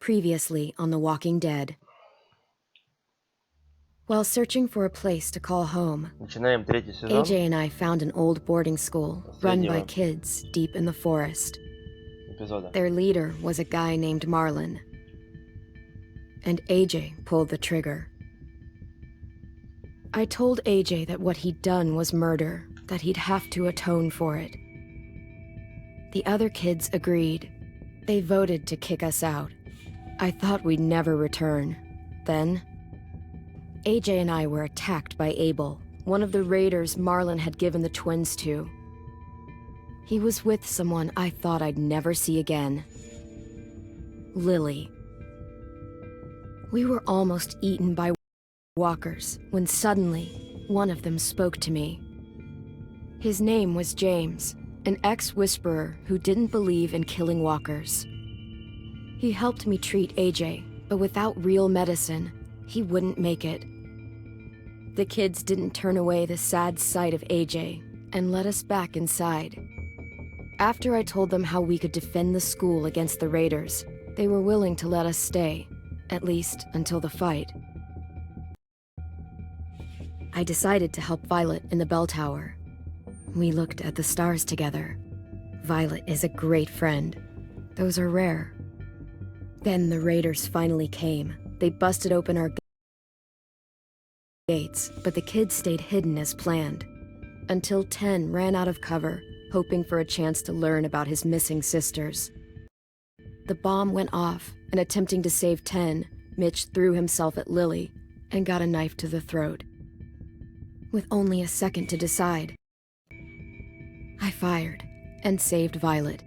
Previously on The Walking Dead. While searching for a place to call home, Начинаем третий сезон. AJ and I found an old boarding school run by kids deep in the forest. Эпизода. Their leader was a guy named Marlon. And AJ pulled the trigger. I told AJ that what he'd done was murder, that he'd have to atone for it. The other kids agreed. They voted to kick us out. I thought we'd never return. Then, AJ and I were attacked by Abel, one of the raiders Marlon had given the twins to. He was with someone I thought I'd never see again. Lily. We were almost eaten by walkers when suddenly one of them spoke to me. His name was James, an ex-whisperer who didn't believe in killing walkers. He helped me treat AJ, but without real medicine, he wouldn't make it. The kids didn't turn away the sad sight of AJ and let us back inside. After I told them how we could defend the school against the raiders, they were willing to let us stay, at least until the fight. I decided to help Violet in the bell tower. We looked at the stars together. Violet is a great friend. Those are rare. Then the raiders finally came. They busted open our gates, but the kids stayed hidden as planned. Until 10 ran out of cover, hoping for a chance to learn about his missing sisters. The bomb went off, and attempting to save 10, Mitch threw himself at Lily and got a knife to the throat. With only a second to decide, I fired and saved Violet.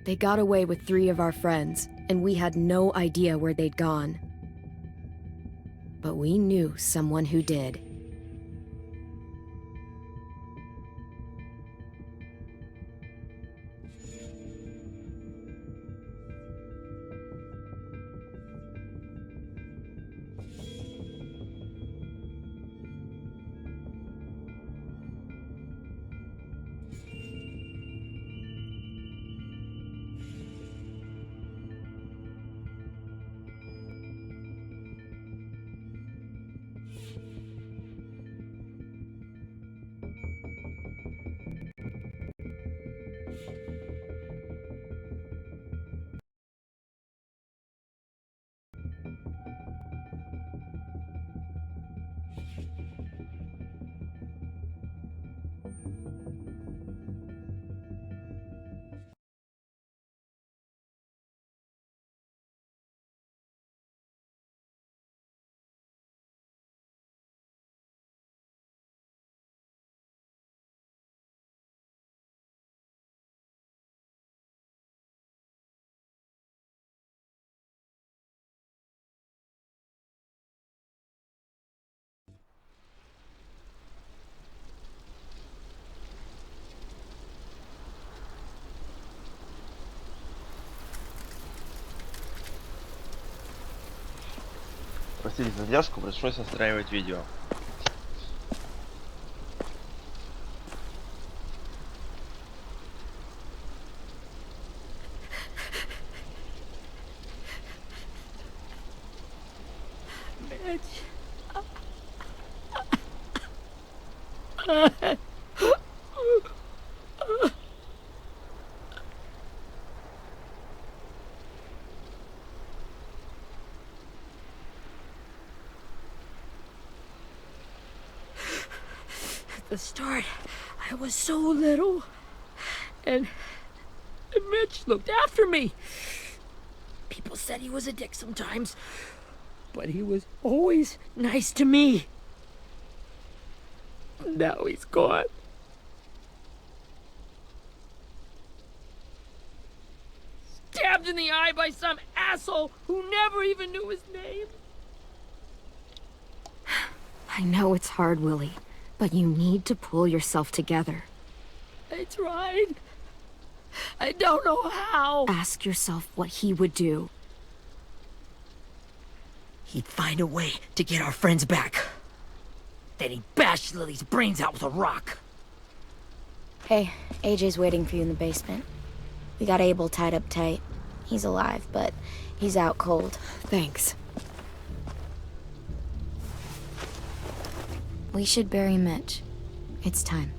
They got away with 3 of our friends, and we had no idea where they'd gone. But we knew someone who did. Простите задержку, пришлось настраивать видео. At the start, I was so little, and Mitch looked after me. People said he was a dick sometimes, but he was always nice to me. Now he's gone. Stabbed in the eye by some asshole who never even knew his name. I know it's hard, Willie, but you need to pull yourself together. I tried. I don't know how. Ask yourself what he would do. He'd find a way to get our friends back. Then he'd bash Lily's brains out with a rock. Hey, AJ's waiting for you in the basement. We got Abel tied up tight. He's alive, but he's out cold. Thanks. We should bury Mitch. It's time.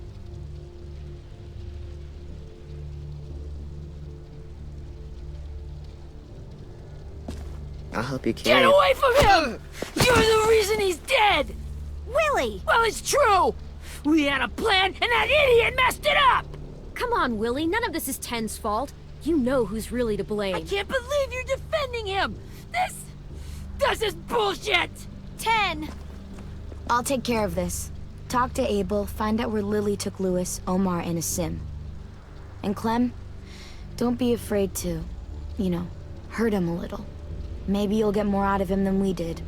I'll help you carry Get it. away from him! You're the reason he's dead! Willie! Well, it's true! We had a plan, and that idiot messed it up! Come on, Willie. None of this is Ten's fault. You know who's really to blame. I can't believe you're defending him! This is bullshit! 10! I'll take care of this. Talk to Abel, find out where Lily took Lewis, Omar, and a sim. And Clem, don't be afraid to, hurt him a little. Maybe you'll get more out of him than we did.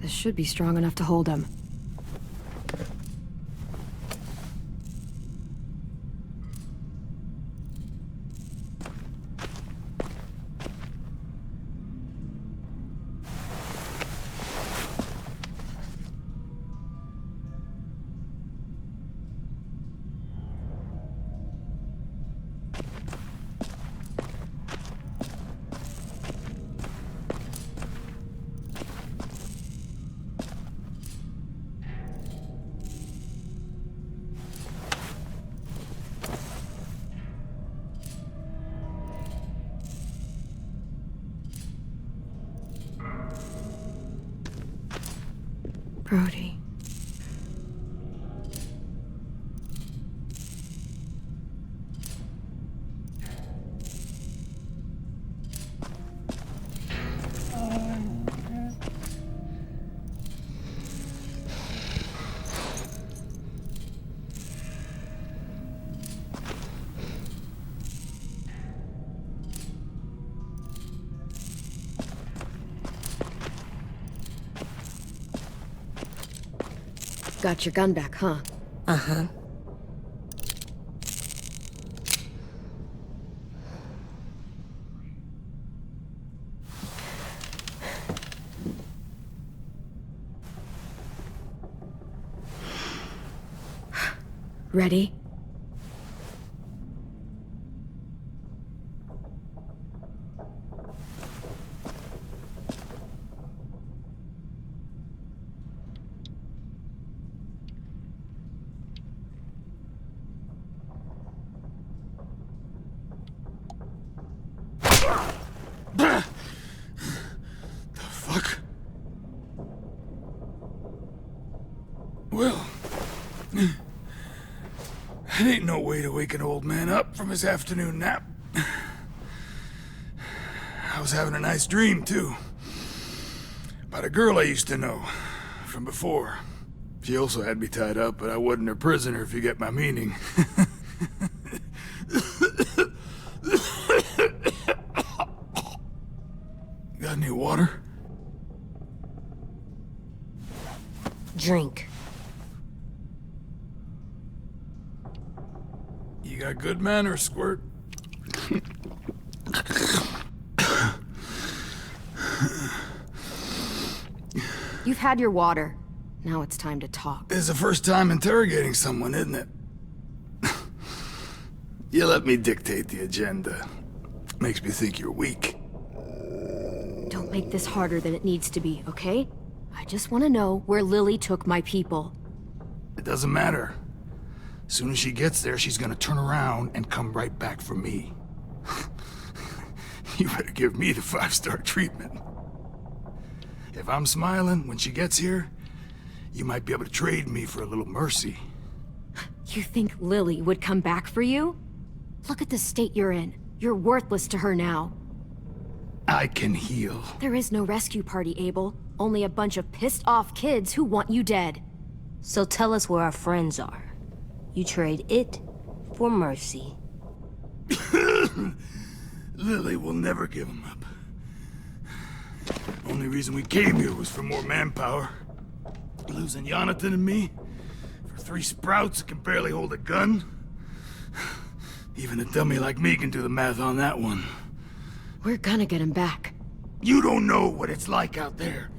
This should be strong enough to hold him. Brody. Got your gun back, huh? Uh-huh. Ready? Well, that ain't no way to wake an old man up from his afternoon nap. I was having a nice dream, too. About a girl I used to know from before. She also had me tied up, but I wasn't her prisoner, if you get my meaning. Got any water? Drink. You got good manners, Squirt. You've had your water. Now it's time to talk. It's the first time interrogating someone, isn't it? You let me dictate the agenda. Makes me think you're weak. Don't make this harder than it needs to be, okay? I just want to know where Lily took my people. It doesn't matter. As soon as she gets there, she's gonna turn around and come right back for me. You better give me the 5-star treatment. If I'm smiling when she gets here, you might be able to trade me for a little mercy. You think Lily would come back for you? Look at the state you're in. You're worthless to her now. I can heal. There is no rescue party, Abel. Only a bunch of pissed-off kids who want you dead. So tell us where our friends are. You trade it for mercy. Lily will never give him up. Only reason we came here was for more manpower. Losing Jonathan and me for 3 sprouts that can barely hold a gun. Even a dummy like me can do the math on that one. We're gonna get him back. You don't know what it's like out there.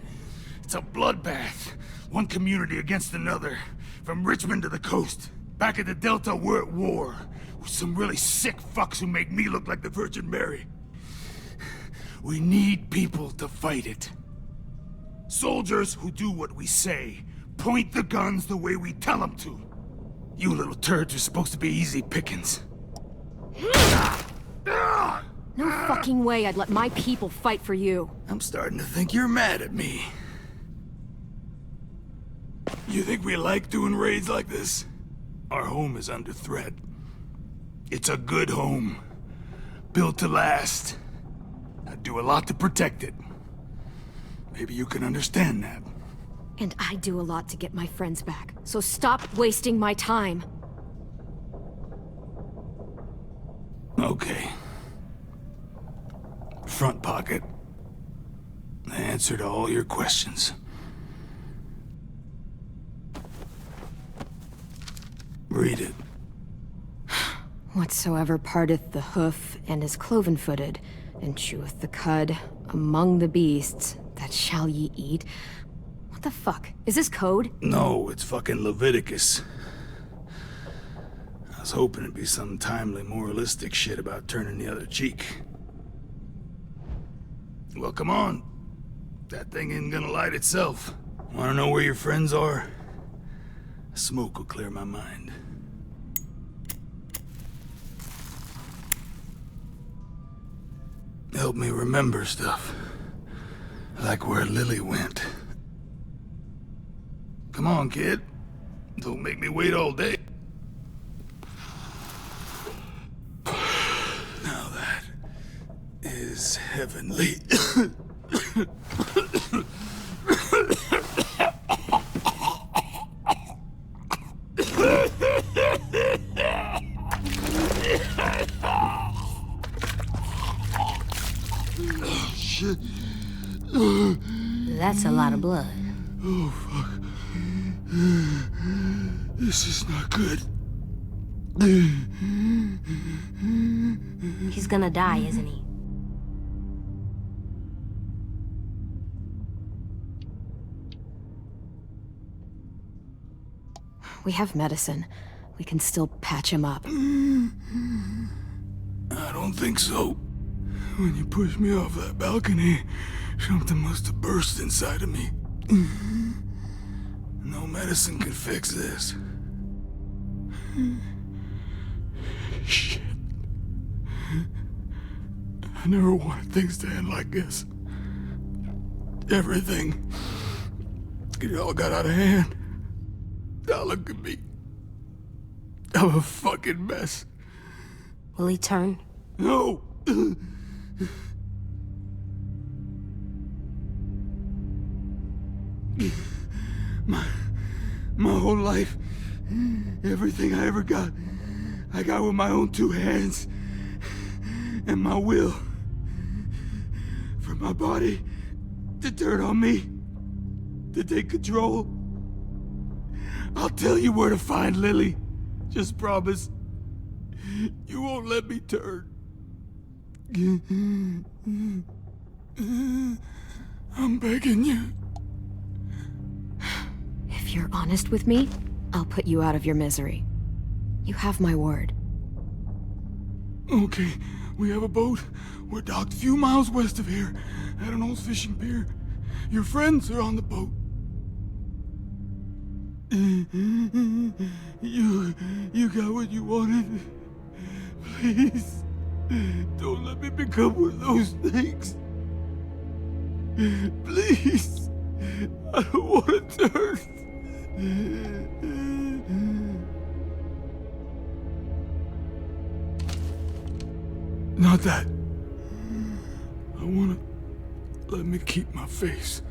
It's a bloodbath. One community against another. From Richmond to the coast. Back at the Delta, we're at war. With some really sick fucks who make me look like the Virgin Mary. We need people to fight it. Soldiers who do what we say. Point the guns the way we tell them to. You little turds are supposed to be easy pickings. No fucking way I'd let my people fight for you. I'm starting to think you're mad at me. You think we like doing raids like this? Our home is under threat. It's a good home. Built to last. I'd do a lot to protect it. Maybe you can understand that. And I do a lot to get my friends back. So stop wasting my time. Okay. Front pocket. The answer to all your questions. Read it. Whatsoever parteth the hoof and is cloven-footed, and cheweth the cud among the beasts, that shall ye eat. What the fuck? Is this code? No, it's fucking Leviticus. I was hoping it'd be some timely moralistic shit about turning the other cheek. Well, come on. That thing isn't gonna light itself. Wanna know where your friends are? Smoke will clear my mind. Help me remember stuff. Like where Lily went. Come on, kid. Don't make me wait all day. Now that is heavenly. Shit. That's a lot of blood. Oh, fuck. This is not good. He's gonna die, isn't he? We have medicine. We can still patch him up. I don't think so. When you pushed me off that balcony, something must have burst inside of me. No medicine can fix this. Shit. I never wanted things to end like this. Everything. It all got out of hand. Now look at me. I'm a fucking mess. Will he turn? No! My whole life, everything I ever got, I got with my own 2 hands and my will. For my body to turn on me, to take control. I'll tell you where to find Lily. Just promise you won't let me turn. I'm begging you. If you're honest with me, I'll put you out of your misery. You have my word. Okay, we have a boat. We're docked a few miles west of here, at an old fishing pier. Your friends are on the boat. You got what you wanted. Please, don't let me become one of those things. Please, I don't want to turn. Not that. I want to to keep my face.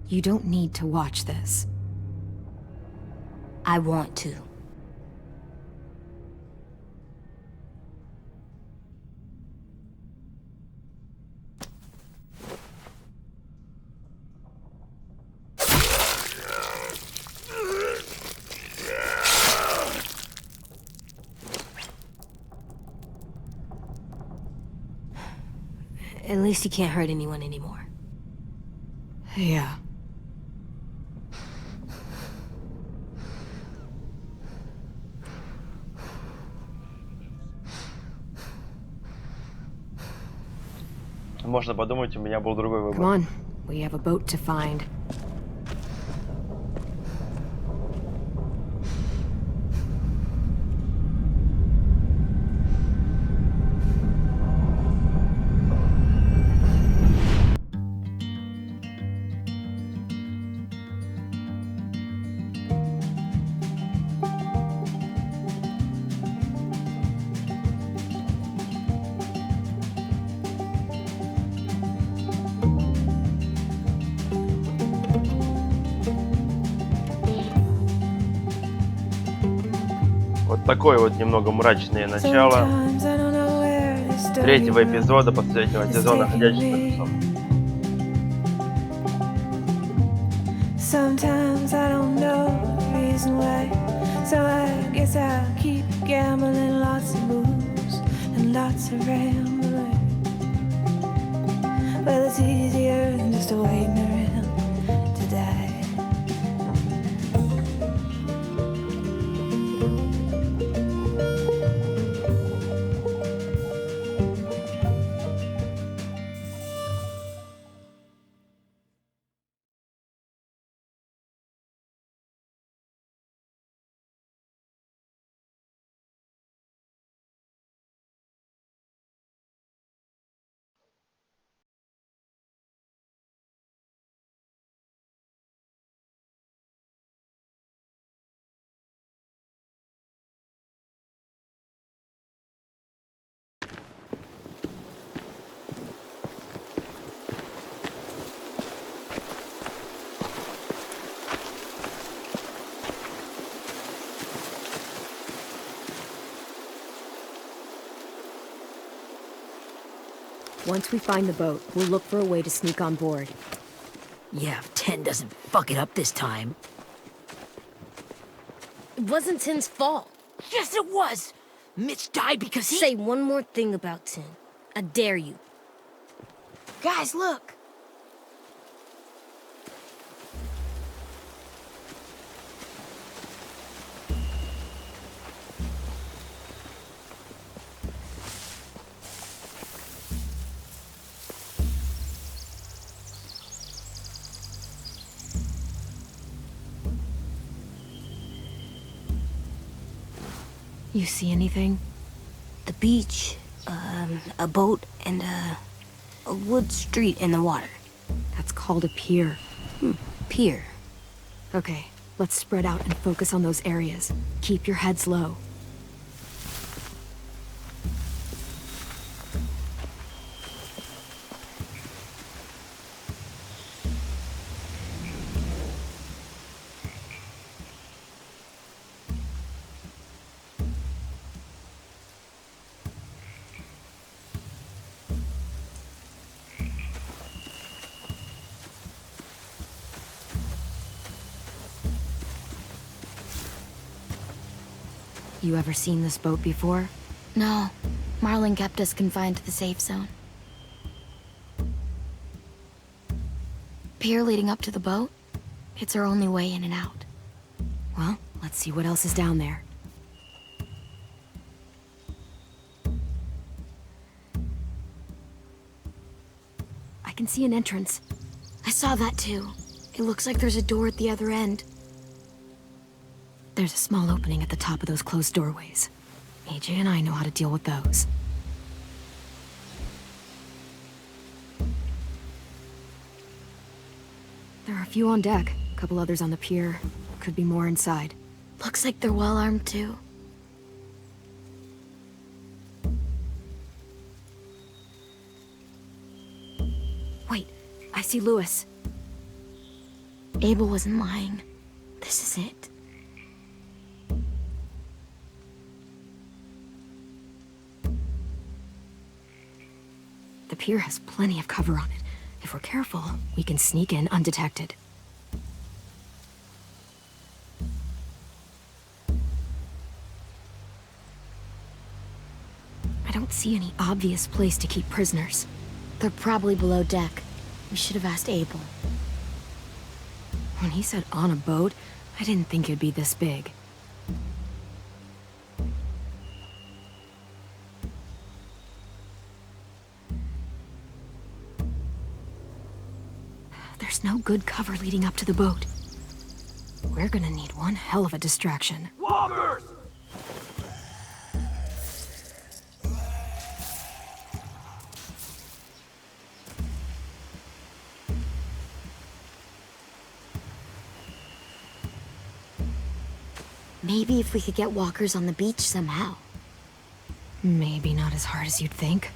You don't need to watch this. I want to. At least you can't hurt anyone anymore. Yeah. Можно подумать, у меня был другой Come выбор. on, we have a boat to find. Вот такое вот немного мрачное начало третьего эпизода последнего сезона «Ходячих мертвецов». Sometimes I don't know the reason why, so I guess I'll keep gambling, lots of moves and lots of rambling. Well, it's easier than just waiting around to die. Once we find the boat, we'll look for a way to sneak on board. Yeah, if 10 doesn't fuck it up this time. It wasn't Tin's fault. Yes, it was! Mitch died because he— Say one more thing about Tin. I dare you. Guys, look! You see anything? The beach, a boat, and a wood street in the water. That's called a pier. Pier. Okay, let's spread out and focus on those areas. Keep your heads low. You ever seen this boat before? No. Marlin kept us confined to the safe zone. Pier leading up to the boat? It's our only way in and out. Well, let's see what else is down there. I can see an entrance. I saw that too. It looks like there's a door at the other end. There's a small opening at the top of those closed doorways. AJ and I know how to deal with those. There are a few on deck, a couple others on the pier. Could be more inside. Looks like they're well armed too. see Lewis. Abel wasn't lying. This is it. The pier has plenty of cover on it. If we're careful, we can sneak in undetected. I don't see any obvious place to keep prisoners. They're probably below deck. We should have asked Abel. When he said on a boat, I didn't think it'd be this big. There's no good cover leading up to the boat. We're gonna need one hell of a distraction. Walkers! Maybe if we could get walkers on the beach somehow. Maybe not as hard as you'd think.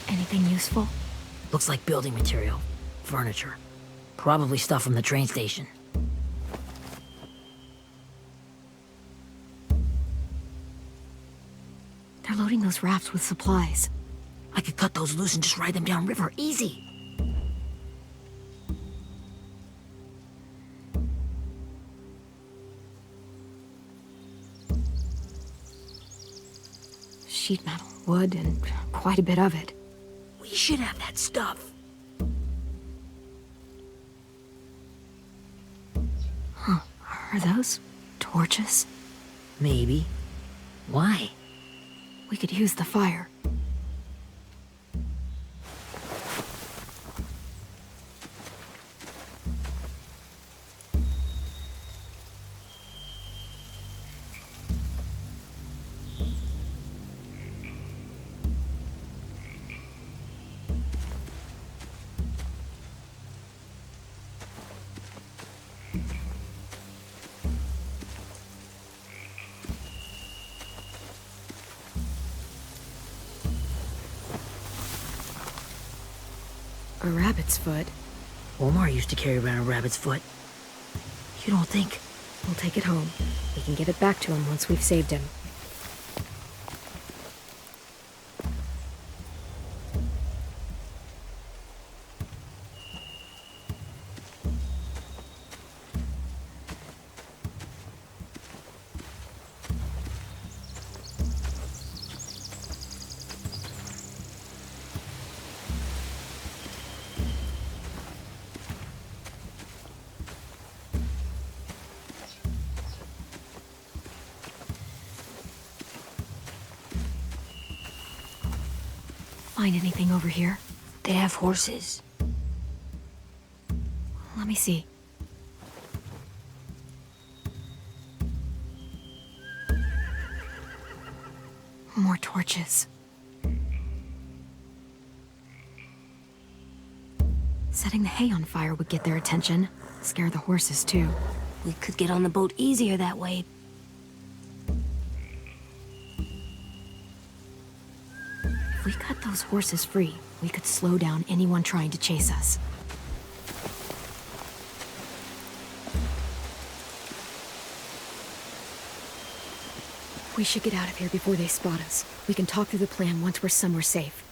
Anything useful? Looks like building material. Furniture. Probably stuff from the train station. They're loading those rafts with supplies. I could cut those loose and just ride them downriver. Easy. Sheet metal, wood, and quite a bit of it. We should have that stuff. Huh. Are those torches? Maybe. Why? We could use the fire. A rabbit's foot. Omar used to carry around a rabbit's foot. You don't think? We'll take it home. We can get it back to him once we've saved him. Find anything over here? They have horses. Let me see. More torches. Setting the hay on fire would get their attention. Scare the horses, too. We could get on the boat easier that way. If we cut those horses free, we could slow down anyone trying to chase us. We should get out of here before they spot us. We can talk through the plan once we're somewhere safe.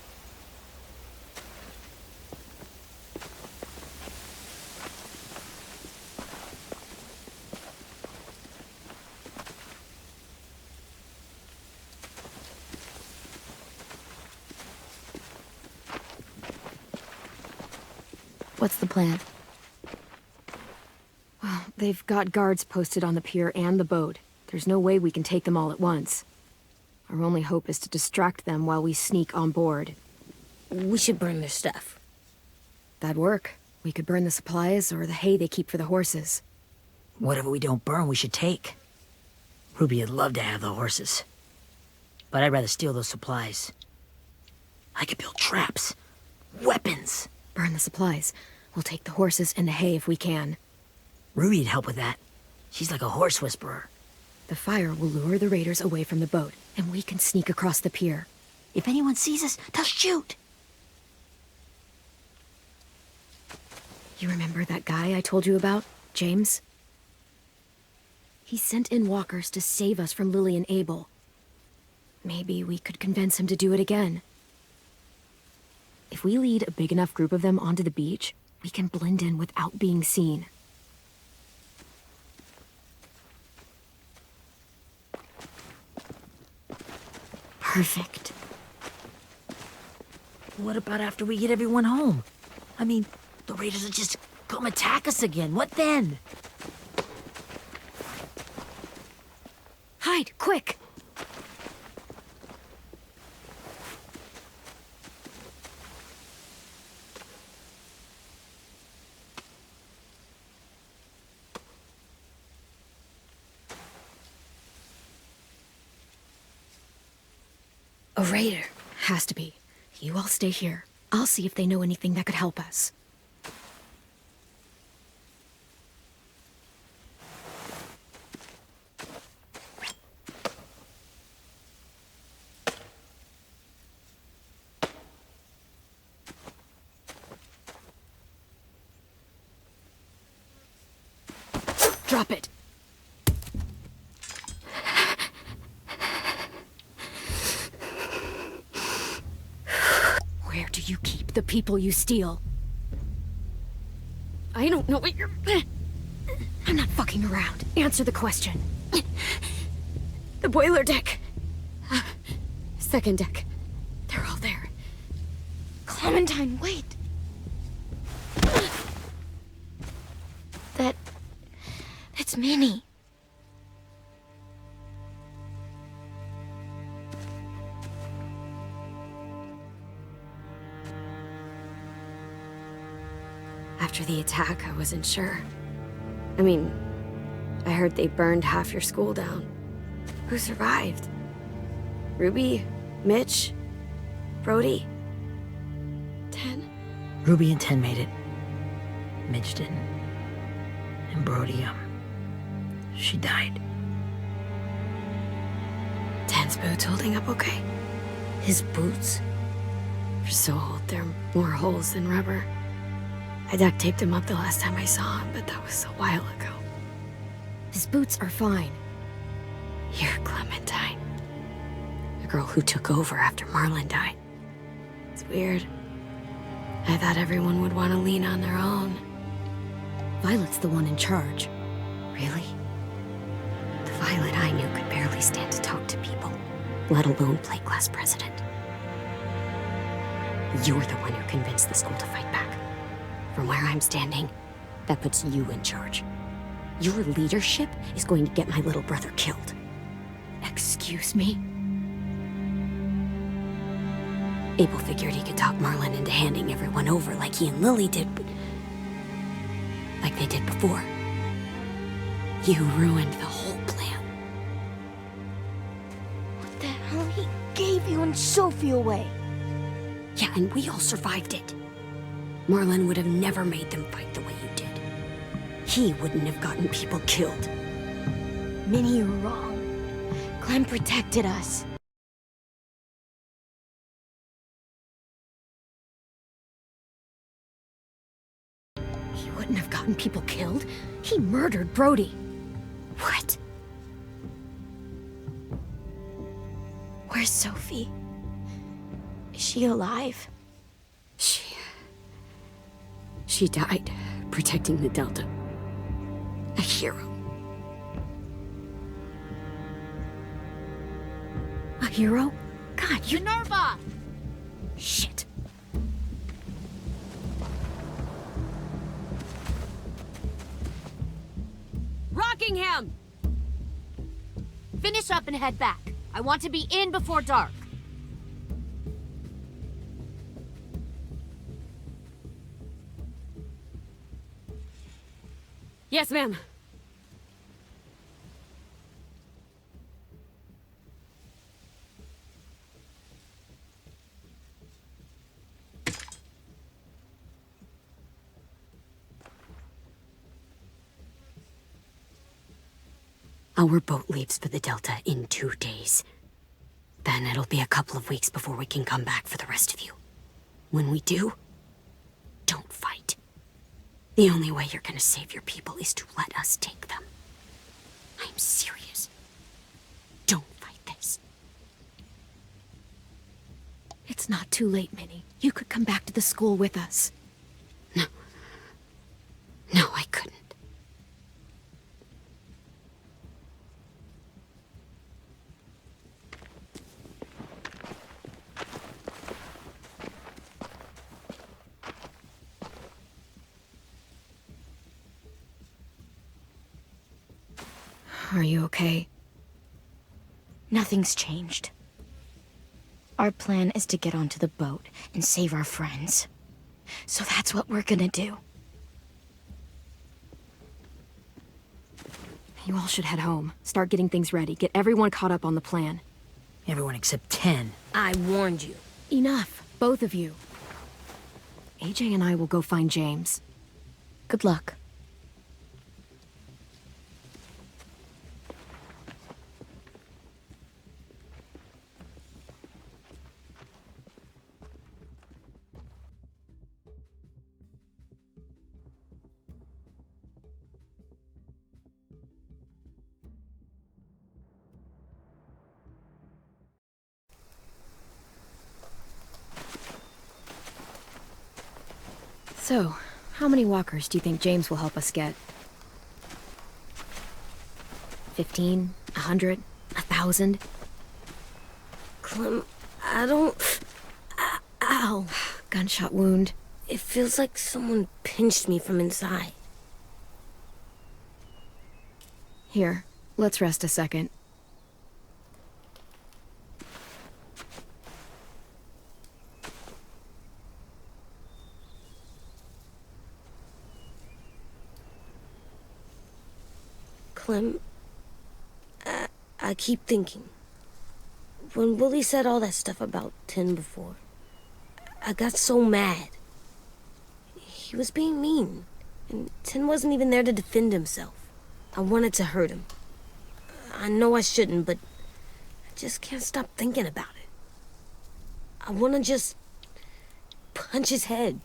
What's the plan? Well, they've got guards posted on the pier and the boat. There's no way we can take them all at once. Our only hope is to distract them while we sneak on board. We should burn their stuff. That'd work. We could burn the supplies or the hay they keep for the horses. Whatever we don't burn, we should take. Ruby would love to have the horses. But I'd rather steal those supplies. I could build traps. Weapons. Burn the supplies. We'll take the horses and the hay if we can. Ruby'd help with that. She's like a horse whisperer. The fire will lure the raiders away from the boat, and we can sneak across the pier. If anyone sees us, they'll shoot. You remember that guy I told you about, James? He sent in walkers to save us from Lily and Abel. Maybe we could convince him to do it again. If we lead a big enough group of them onto the beach, we can blend in without being seen. Perfect. What about after we get everyone home? I mean, the raiders will just come attack us again. What then? Hide, quick! A raider. Has to be. You all stay here. I'll see if they know anything that could help us. Drop it. Where do you keep the people you steal? I don't know what you're... I'm not fucking around. Answer the question. The boiler deck. Second deck. They're all there. Clementine, wait. That's Minnie. After the attack, I wasn't sure. I mean, I heard they burned half your school down. Who survived? Ruby? Mitch? Brody? 10? Ruby and 10 made it. Mitch didn't. And Brody, she died. 10's boots holding up okay? His boots? They're so old, there are more holes than rubber. I duct taped him up the last time I saw him, but that was a while ago. His boots are fine. You're Clementine. The girl who took over after Marlon died. It's weird. I thought everyone would want to lean on their own. Violet's the one in charge. Really? The Violet I knew could barely stand to talk to people, let alone play class president. You're the one who convinced the school to fight back. From where I'm standing, that puts you in charge. Your leadership is going to get my little brother killed. Excuse me? Abel figured he could talk Marlon into handing everyone over like he and Lily did, but... like they did before. You ruined the whole plan. What the hell? He gave you and Sophie away. Yeah, and we all survived it. Marlon would have never made them fight the way you did. He wouldn't have gotten people killed. Minnie, you're wrong. Clem protected us. He wouldn't have gotten people killed. He murdered Brody. What? Where's Sophie? Is she alive? She died protecting the Delta. A hero. A hero? God, you... Minerva! Shit. Rockingham! Finish up and head back. I want to be in before dark. Yes, ma'am. Our boat leaves for the Delta in 2 days. Then it'll be a couple of weeks before we can come back for the rest of you. When we do, don't fight. The only way you're gonna save your people is to let us take them. I'm serious. Don't fight this. It's not too late, Minnie. You could come back to the school with us. No. No, I couldn't. Are you okay? Nothing's changed. Our plan is to get onto the boat and save our friends. So that's what we're gonna do. You all should head home. Start getting things ready. Get everyone caught up on the plan. Everyone except 10. I warned you. Enough, both of you. AJ and I will go find James. Good luck. So, how many walkers do you think James will help us get? 15? 100? 1,000? Clem, I don't... Ow. Gunshot wound. It feels like someone pinched me from inside. Here, let's rest a second. Clem, I keep thinking. When Willie said all that stuff about 10 before, I got so mad. He was being mean, and 10 wasn't even there to defend himself. I wanted to hurt him. I know I shouldn't, but I just can't stop thinking about it. I want to just punch his head.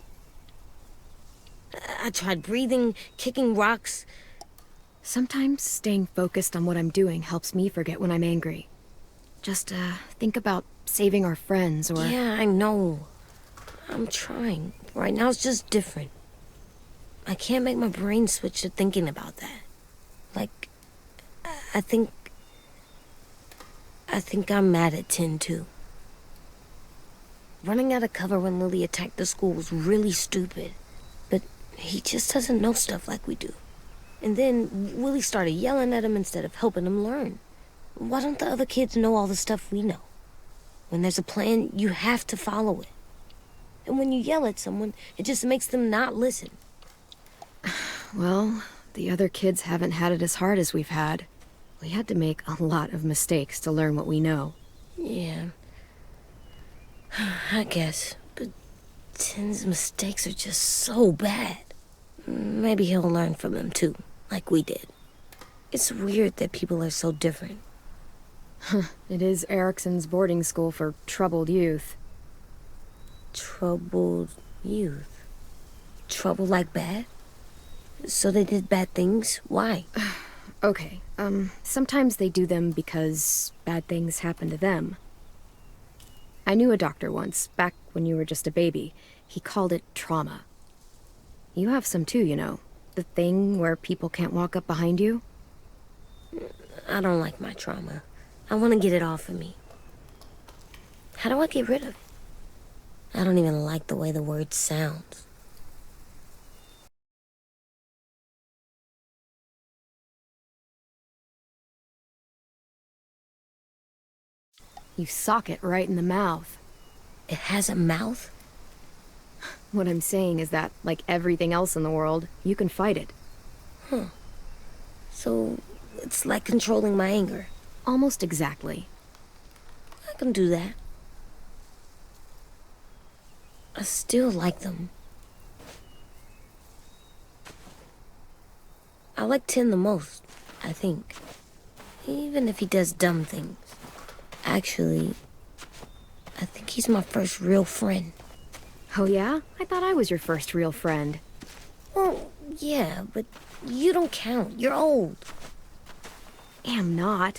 I tried breathing, kicking rocks. Sometimes staying focused on what I'm doing helps me forget when I'm angry. Just, think about saving our friends or... Yeah, I know. I'm trying. Right now it's just different. I can't make my brain switch to thinking about that. Like, I think I'm mad at 10 too. Running out of cover when Lily attacked the school was really stupid. But he just doesn't know stuff like we do. And then Willie started yelling at him instead of helping him learn. Why don't the other kids know all the stuff we know? When there's a plan, you have to follow it. And when you yell at someone, it just makes them not listen. Well, the other kids haven't had it as hard as we've had. We had to make a lot of mistakes to learn what we know. Yeah. I guess. But 10's mistakes are just so bad. Maybe he'll learn from them too, like we did. It's weird that people are so different. It is Erickson's boarding school for troubled youth. Troubled youth? Trouble like bad? So they did bad things? Why? Okay, sometimes they do them because bad things happen to them. I knew a doctor once, back when you were just a baby. He called it trauma. You have some too, you know. The thing where people can't walk up behind you. I don't like my trauma. I want to get it off of me. How do I get rid of it? I don't even like the way the word sounds. You sock it right in the mouth. It has a mouth? What I'm saying is that, like everything else in the world, you can fight it. Huh. So, it's like controlling my anger. Almost exactly. I can do that. I still like them. I like 10 the most, I think. Even if he does dumb things. Actually, I think he's my first real friend. Oh yeah? I thought I was your first real friend. Well, yeah, but you don't count. You're old. Am not.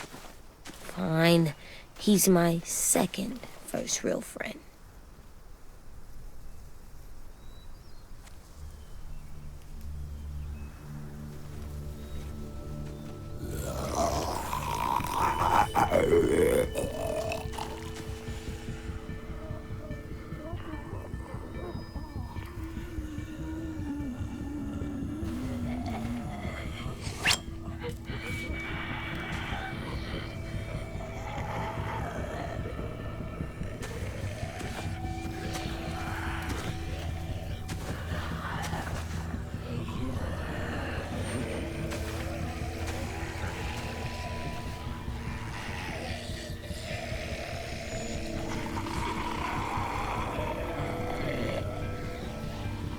Fine. He's my second first real friend.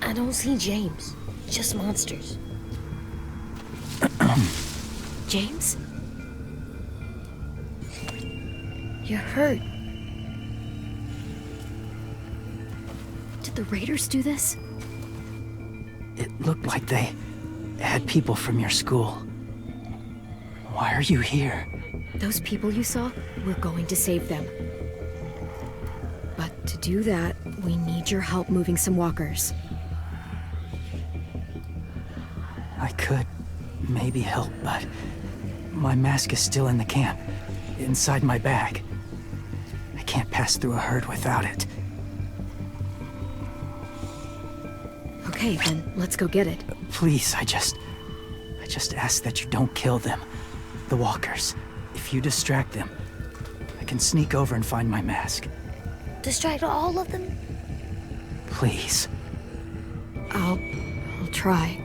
I don't see James. Just monsters. James? You're hurt. Did the raiders do this? It looked like they had people from your school. Why are you here? Those people you saw, we're going to save them. But to do that, we need your help moving some walkers. I could maybe help, but my mask is still in the camp, inside my bag. I can't pass through a herd without it. Okay, then let's go get it. Please, I just ask that you don't kill them. The walkers. If you distract them, I can sneak over and find my mask. Distract all of them? Please. I'll try.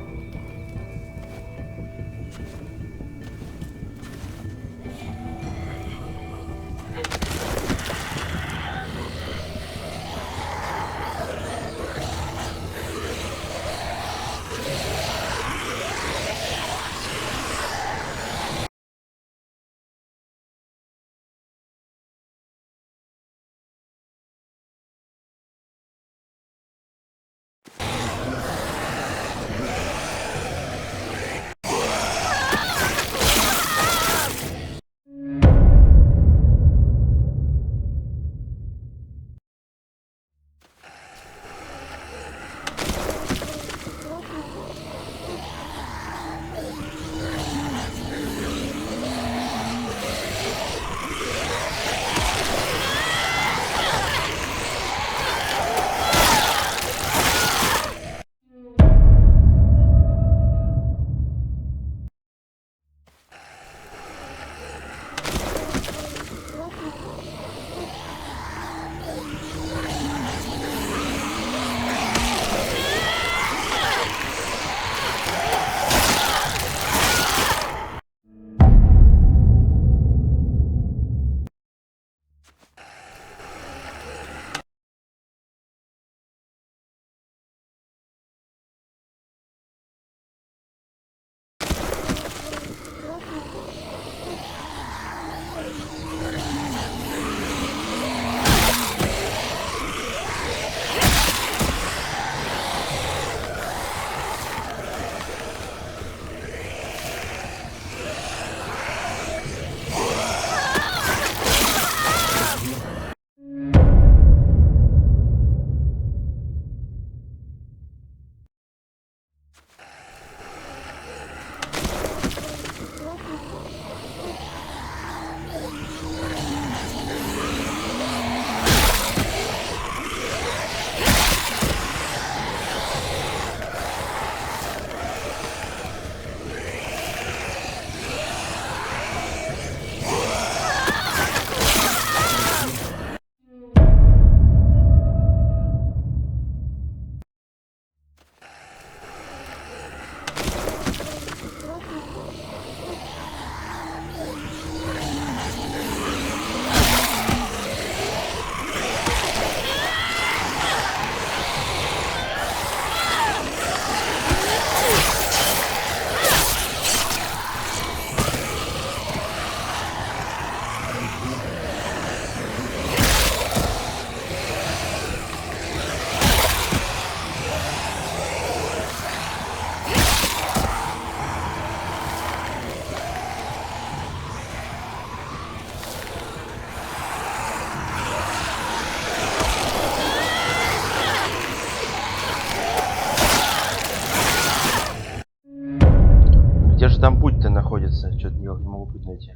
же там путь-то находится? Что-то никак не могу путь найти.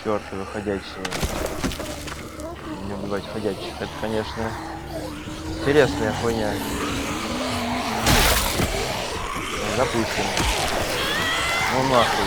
Чёртовы ходячие. Не убивать ходячих. Это, конечно, интересная хуйня. Запустим. Ну нахуй.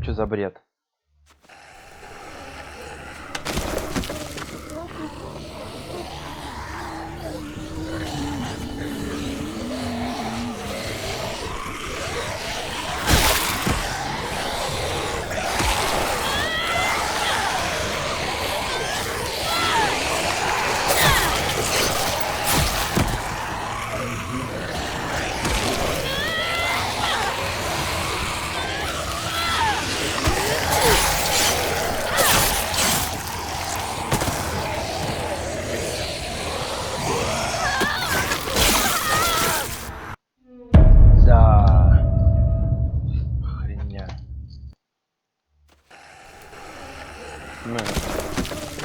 Что за бред?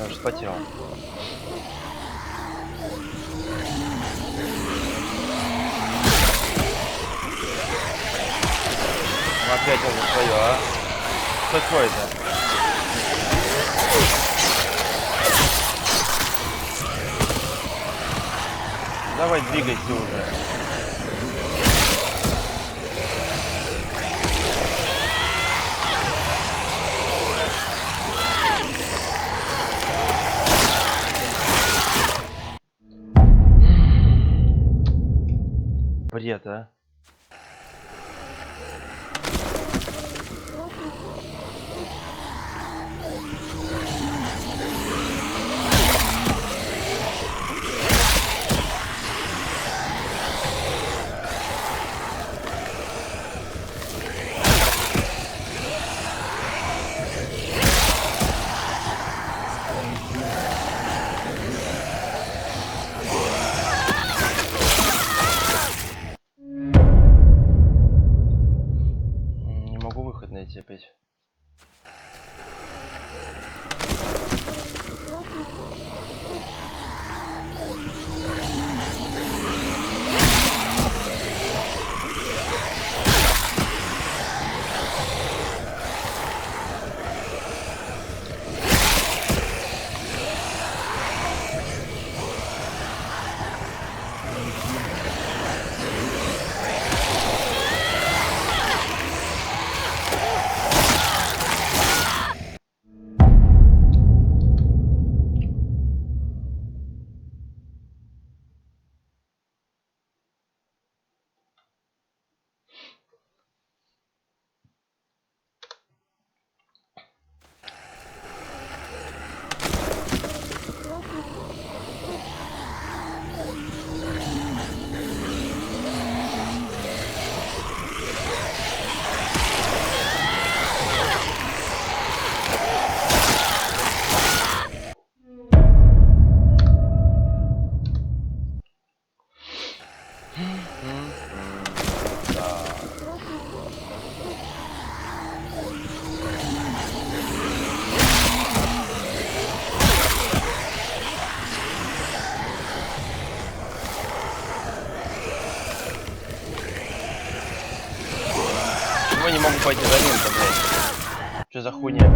Вспотел. Опять он за свое, а? Что такое-то? Давай двигайся уже. Бред, а? Найти опять. Не могу пойти за ним-то, блядь. Что за хуйня?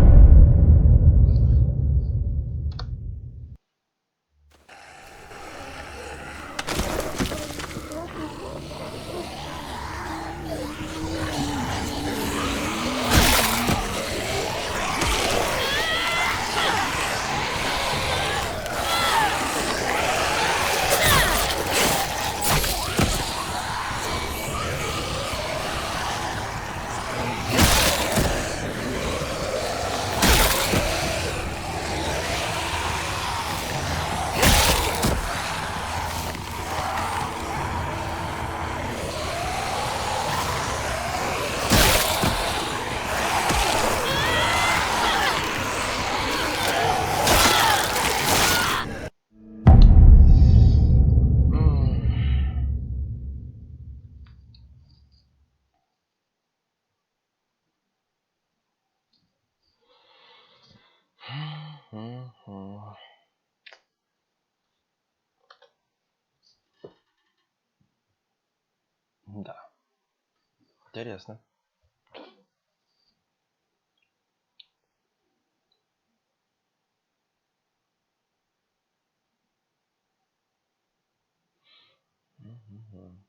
Мгм. Да, интересно. Мгм.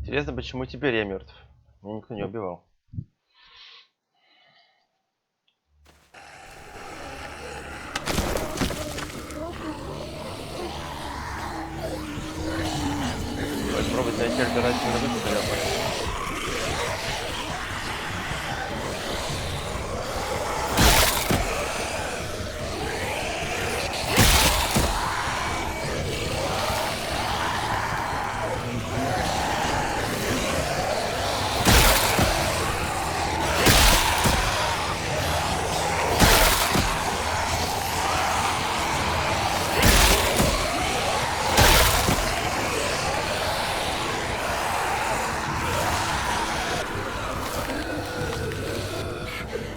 Интересно, почему теперь я мертв? Меня никто не убивал. Давайте пробовать найти альтернативный выход или опасность.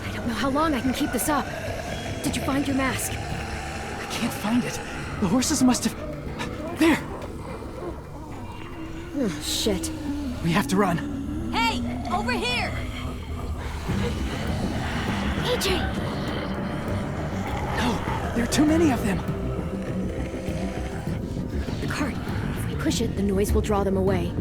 I don't know how long I can keep this up. Did you find your mask? I can't find it. The horses must have... There! Oh, shit. We have to run. Hey! Over here! AJ! No, there are too many of them. The cart. If we push it, the noise will draw them away.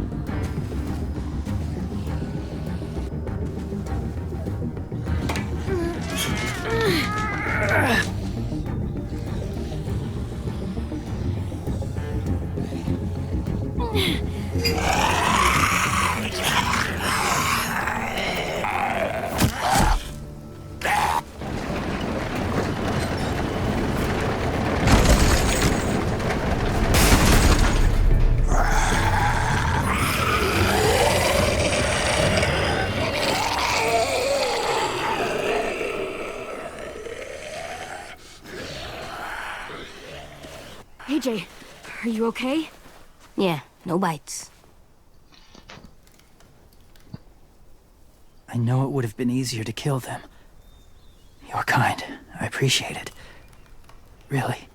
AJ, are you okay? Yeah, no bites. I know it would have been easier to kill them. You're kind. I appreciate it. Really.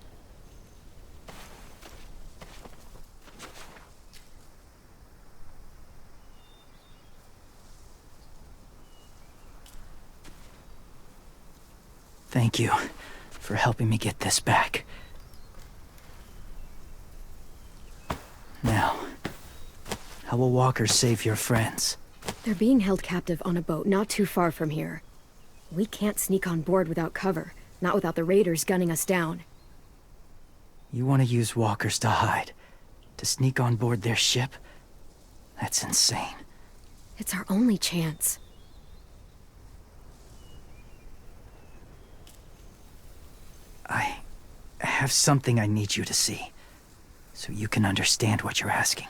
Thank you for helping me get this back. Now, how will walkers save your friends? They're being held captive on a boat not too far from here. We can't sneak on board without cover, not without the raiders gunning us down. You want to use walkers to hide? To sneak on board their ship? That's insane. It's our only chance. I have something I need you to see, so you can understand what you're asking.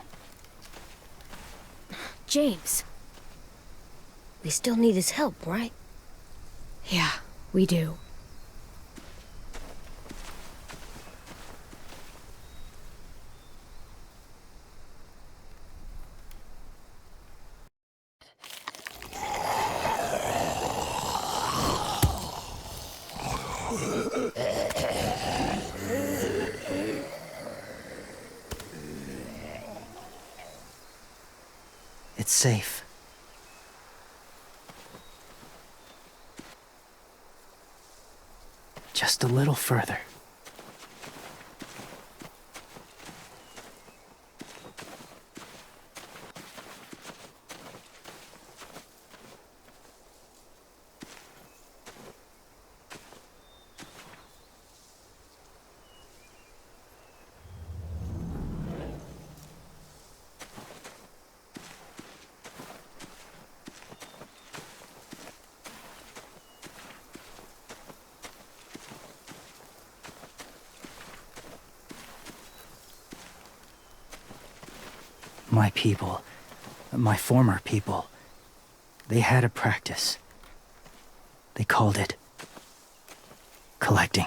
James. We still need his help, right? Yeah, we do. It's safe. Just a little further. My people, my former people, they had a practice. They called it collecting.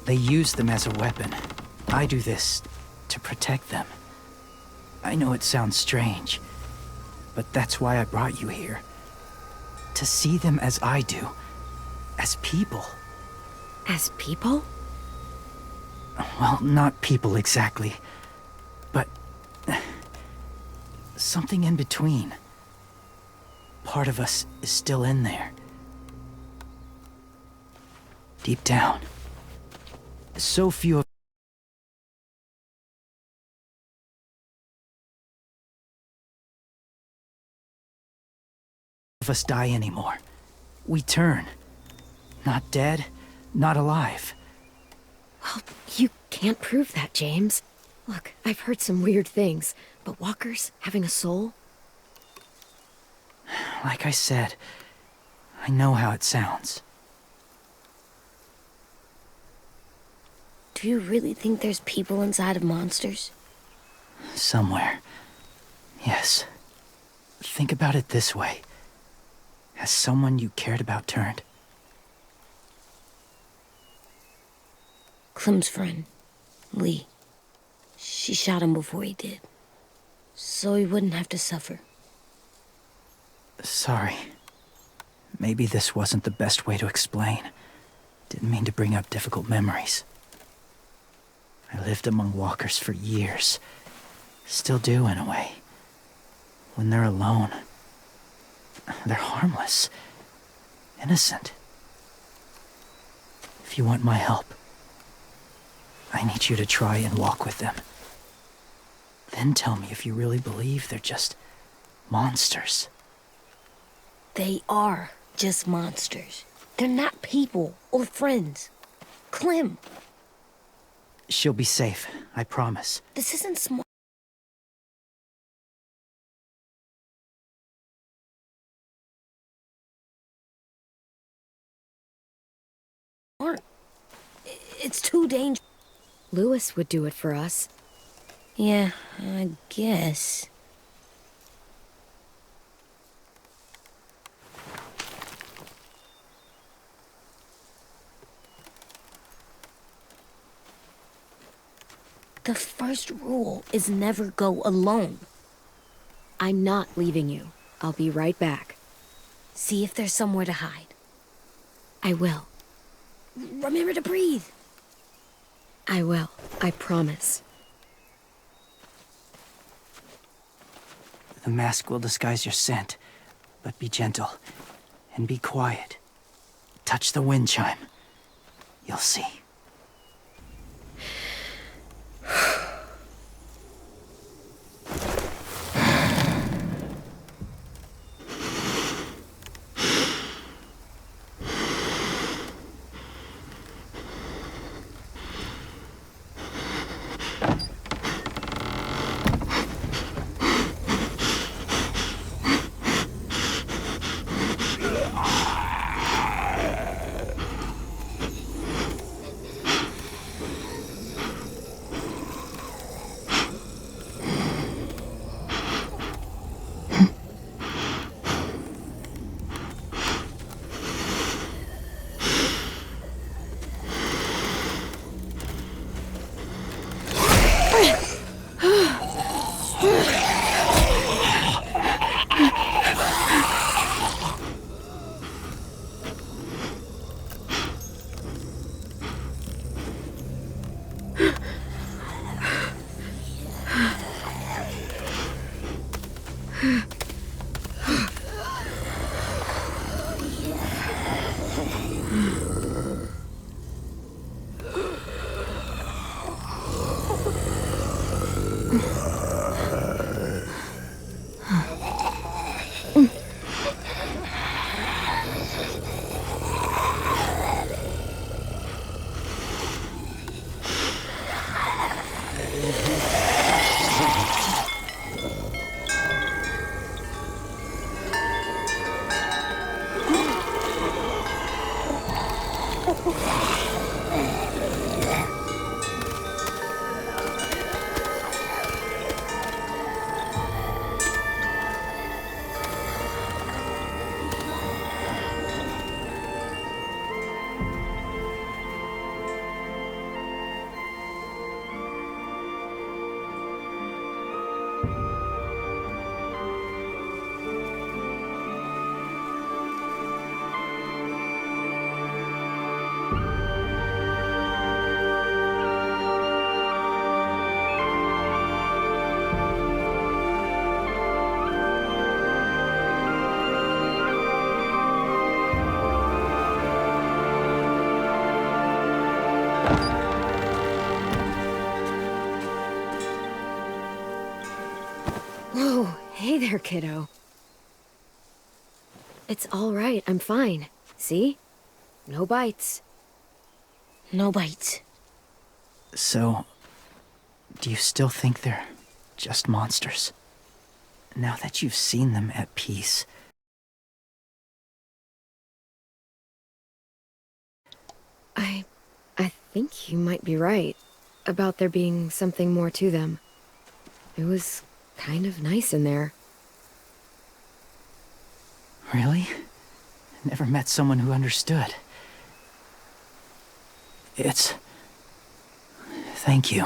They use them as a weapon. I do this to protect them. I know it sounds strange, but that's why I brought you here. To see them as I do. As people. As people? Well, not people exactly, but something in between. Part of us is still in there. Deep down. So few of us die anymore. We turn. Not dead, not alive. Well, you can't prove that, James. Look, I've heard some weird things, but walkers having a soul? Like I said, I know how it sounds. Do you really think there's people inside of monsters? Somewhere. Yes. Think about it this way. Has someone you cared about turned? Clem's friend, Lee. She shot him before he did. So he wouldn't have to suffer. Sorry. Maybe this wasn't the best way to explain. Didn't mean to bring up difficult memories. I lived among walkers for years. Still do, in a way. When they're alone, they're harmless. Innocent. If you want my help, I need you to try and walk with them. Then tell me if you really believe they're just monsters. They are just monsters. They're not people or friends. Clem, She'll be safe, I promise. this isn't smart. It's too dangerous. Lewis would do it for us. Yeah, I guess. The first rule is never go alone. I'm not leaving you. I'll be right back. See if there's somewhere to hide. I will. Remember to breathe. I will. I promise. The mask will disguise your scent, but be gentle and be quiet. Touch the wind chime. You'll see. there, kiddo. It's all right. I'm fine. See? No bites. No bites. So, do you still think they're just monsters? Now that you've seen them at peace. I think you might be right about there being something more to them. It was kind of nice in there. Really? Never met someone who understood. Thank you.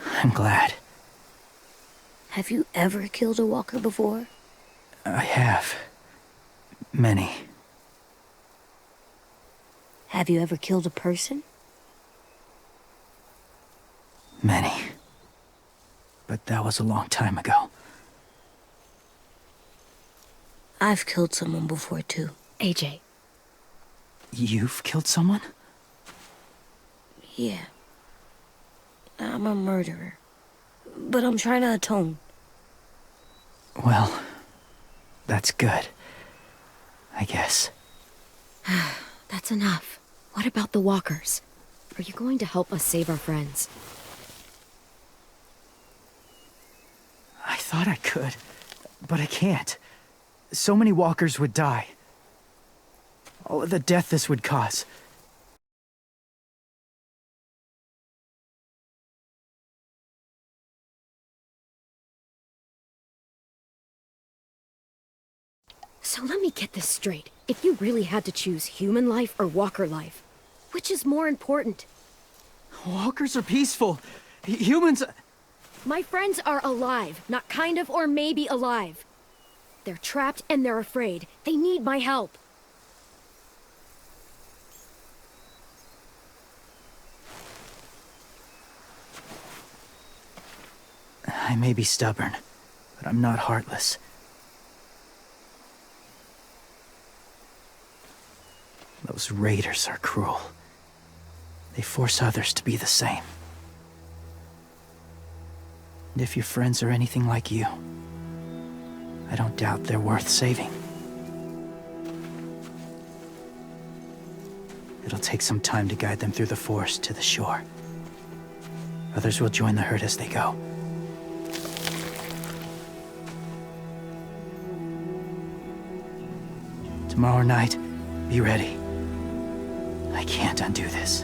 I'm glad. Have you ever killed a walker before? I have. Many. Have you ever killed a person? Many. But that was a long time ago. I've killed someone before, too. AJ. You've killed someone? Yeah. I'm a murderer. But I'm trying to atone. Well, that's good. I guess. That's enough. What about the walkers? Are you going to help us save our friends? I thought I could, but I can't. So many walkers would die. All of the death this would cause. So let me get this straight. If you really had to choose human life or walker life, which is more important? Walkers are peaceful. Humans... My friends are alive, not kind of or maybe alive. They're trapped and they're afraid. They need my help. I may be stubborn, but I'm not heartless. Those raiders are cruel. They force others to be the same. And if your friends are anything like you, I don't doubt they're worth saving. It'll take some time to guide them through the forest to the shore. Others will join the herd as they go. Tomorrow night, be ready. I can't undo this.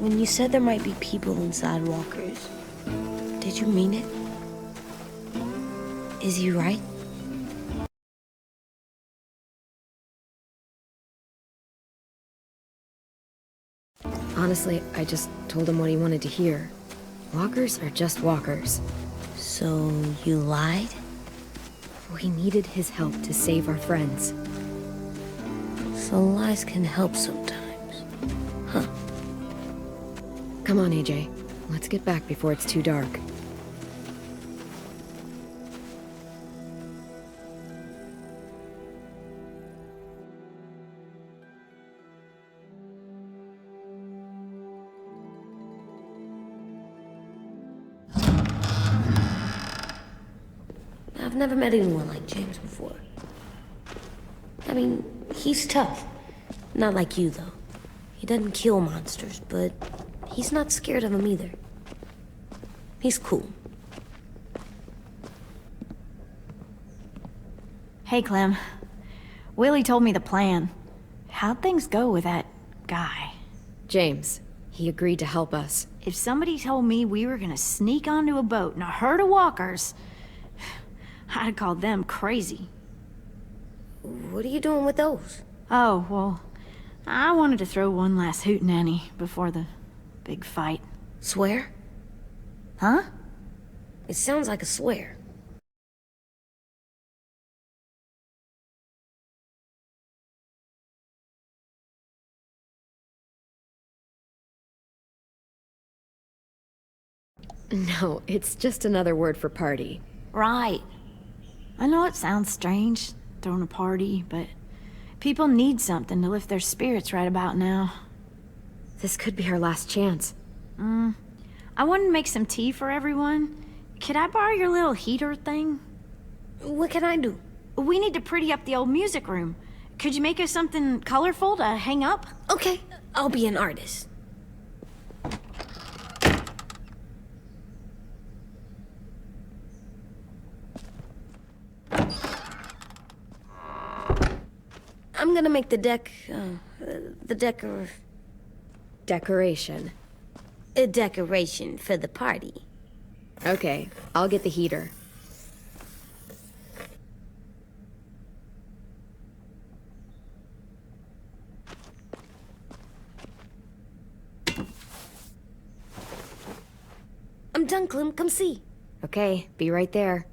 When you said there might be people inside walkers, did you mean it? Is he right? Honestly, I just told him what he wanted to hear. Walkers are just walkers. So you lied? We needed his help to save our friends. So lies can help sometimes. Huh. Come on, AJ. Let's get back before it's too dark. I've never met anyone like James before. I mean, he's tough. Not like you, though. He doesn't kill monsters, but he's not scared of them either. He's cool. Hey, Clem. Willie told me the plan. How'd things go with that guy? James. He agreed to help us. If somebody told me we were gonna sneak onto a boat in a herd of walkers, I'd call them crazy. What are you doing with those? Oh, well, I wanted to throw one last hootenanny before the big fight. Swear? Huh? It sounds like a swear. No, it's just another word for party. Right. I know it sounds strange, throwing a party, but people need something to lift their spirits right about now. This could be our last chance. I wanted to make some tea for everyone. Could I borrow your little heater thing? What can I do? We need to pretty up the old music room. Could you make us something colorful to hang up? Okay, I'll be an artist. I'm gonna make the Decoration. a decoration for the party. Okay, I'll get the heater. I'm done, Clem. Come see. Okay, be right there.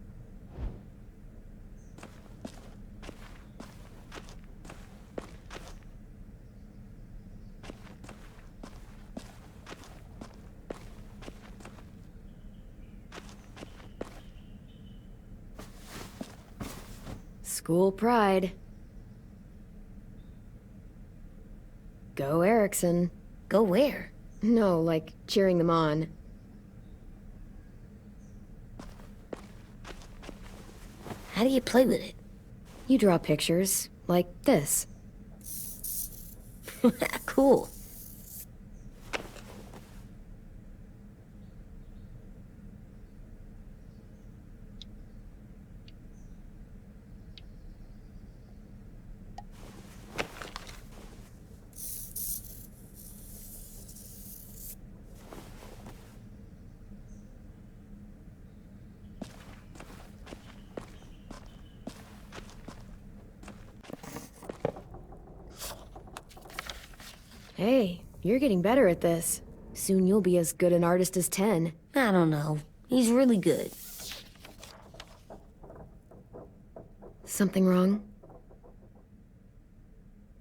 School pride. Go Erickson. Go where? No, like cheering them on. How do you play with it? You draw pictures, like this. Cool. Hey, you're getting better at this. Soon you'll be as good an artist as 10. I don't know. He's really good. Something wrong?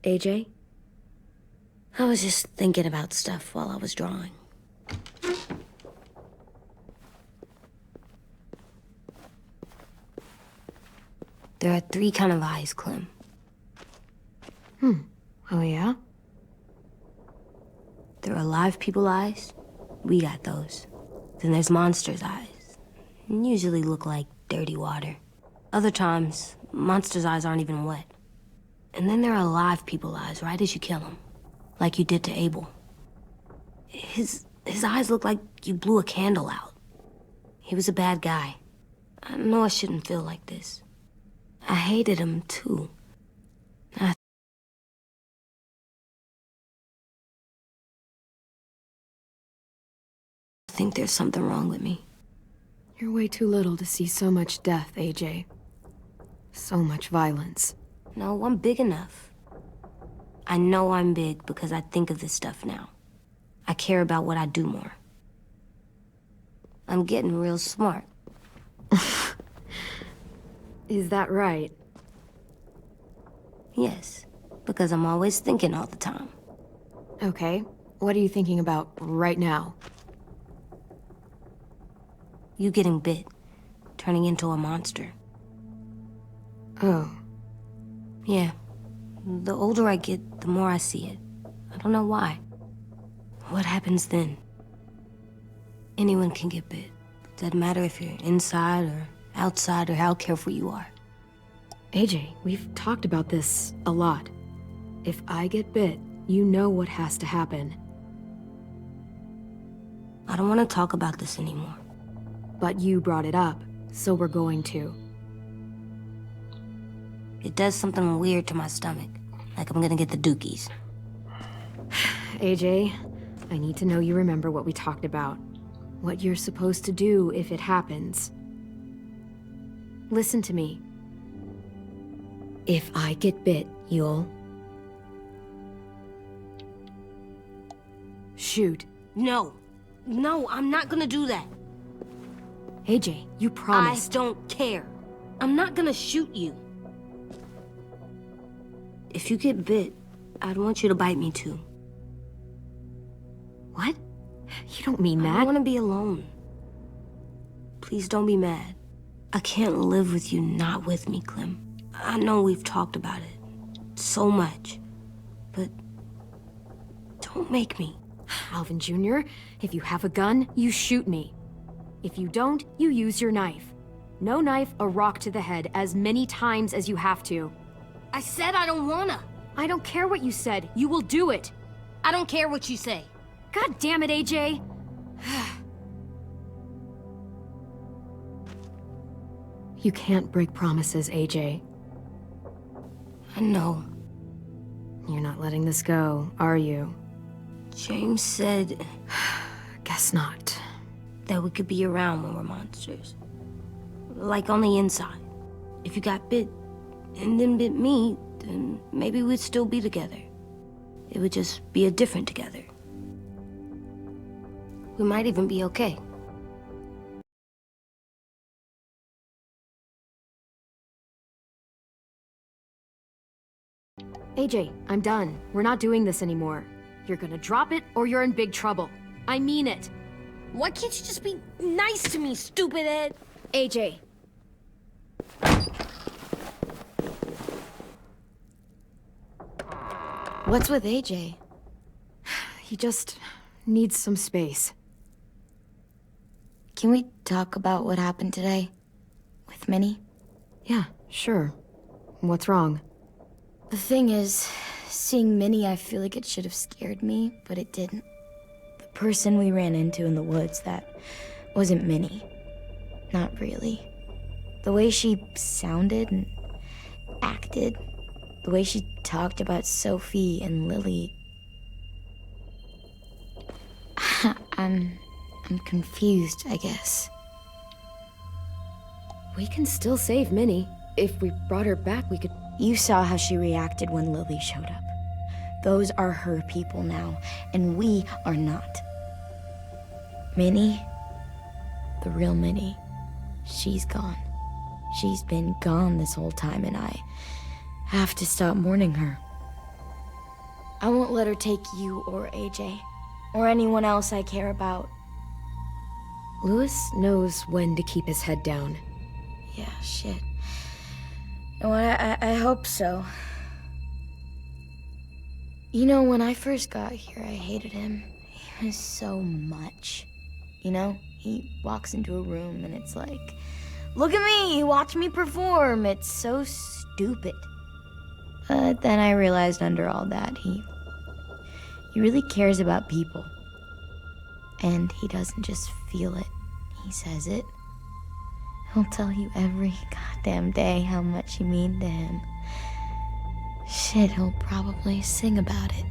AJ? I was just thinking about stuff while I was drawing. There are 3 kind of eyes, Clem. Oh yeah? There are live people eyes. We got those. Then there's monsters' eyes. Usually look like dirty water. Other times, monsters' eyes aren't even wet. And then there are live people eyes right as you kill them. Like you did to Abel. His eyes look like you blew a candle out. He was a bad guy. I know I shouldn't feel like this. I hated him too. I think there's something wrong with me. You're way too little to see so much death, AJ. So much violence. No, I'm big enough. I know I'm big because I think of this stuff now. I care about what I do more. I'm getting real smart. Is that right? Yes, because I'm always thinking all the time. Okay, what are you thinking about right now? You getting bit, turning into a monster. Oh. Yeah. The older I get, the more I see it. I don't know why. What happens then? Anyone can get bit. Doesn't matter if you're inside or outside or how careful you are. AJ, we've talked about this a lot. If I get bit, you know what has to happen. I don't want to talk about this anymore. But you brought it up, so we're going to. It does something weird to my stomach. Like I'm gonna get the dookies. AJ, I need to know you remember what we talked about. What you're supposed to do if it happens. Listen to me. If I get bit, you'll... shoot. No. No, I'm not gonna do that. AJ, you promised. I don't care. I'm not gonna shoot you. If you get bit, I'd want you to bite me too. What? You don't mean I that. don't want to be alone. Please don't be mad. I can't live with you not with me, Clem. I know we've talked about it so much, but don't make me. Alvin Jr., if you have a gun, you shoot me. If you don't, you use your knife. No knife, a rock to the head, as many times as you have to. I said I don't wanna. I don't care what you said. You will do it. I don't care what you say. God damn it, AJ. You can't break promises, AJ. I know. You're not letting this go, are you? James said Guess not. that we could be around when we're monsters. Like on the inside. If you got bit and then bit me, then maybe we'd still be together. It would just be a different together. We might even be okay. AJ, I'm done. We're not doing this anymore. You're gonna drop it or you're in big trouble. I mean it. Why can't you just be nice to me, stupid Ed? AJ. What's with AJ? He just needs some space. Can we talk about what happened today? With Minnie? Yeah, sure. What's wrong? The thing is, seeing Minnie, I feel like it should have scared me, but it didn't. The person we ran into in the woods, that wasn't Minnie. Not really. The way she sounded and acted, the way she talked about Sophie and Lily. I'm confused, I guess. We can still save Minnie. If we brought her back, we could... You saw how she reacted when Lily showed up. Those are her people now, and we are not. Minnie, the real Minnie, she's gone. She's been gone this whole time, and I have to stop mourning her. I won't let her take you or AJ, or anyone else I care about. Louis knows when to keep his head down. Yeah, shit. No, I hope so. You know, when I first got here, I hated him. He was so much. You know, he walks into a room and it's like, look at me, watch me perform. It's so stupid. But then I realized under all that, he really cares about people. And he doesn't just feel it, he says it. He'll tell you every goddamn day how much you mean to him. Shit, he'll probably sing about it.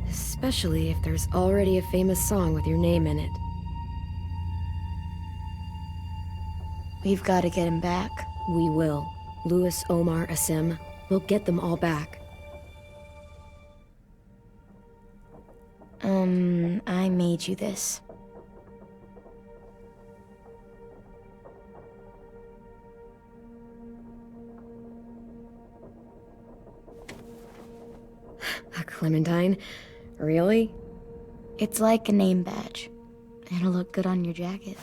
Especially if there's already a famous song with your name in it. We've got to get him back. We will. Louis, Omar, Asim. We'll get them all back. I made you this. A Clementine? Really? It's like a name badge. It'll look good on your jacket.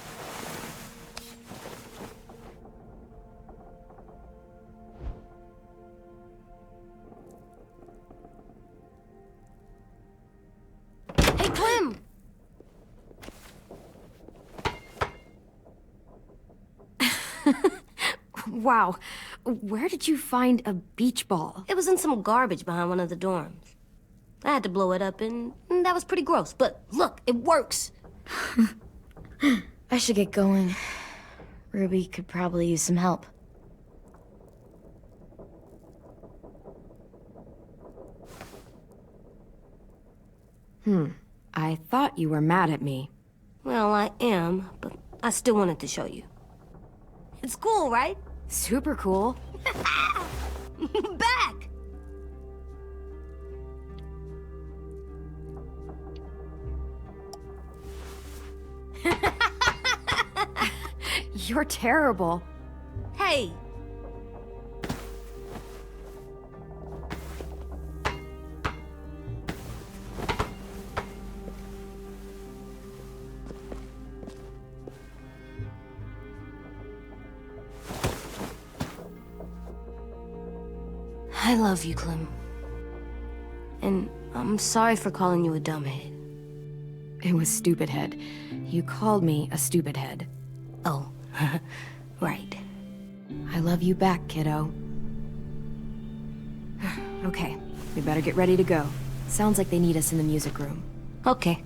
Hey, Clem! Wow. Where did you find a beach ball? It was in some garbage behind one of the dorms. I had to blow it up, and that was pretty gross. But look, it works. I should get going. Ruby could probably use some help. I thought you were mad at me. Well, I am, but I still wanted to show you. It's cool, right? Super cool. Back! You're terrible. Hey! I love you, Clem. And I'm sorry for calling you a dumbhead. It was stupid head. You called me a stupid head. Oh, right. I love you back, kiddo. Okay, we better get ready to go. Sounds like they need us in the music room. Okay.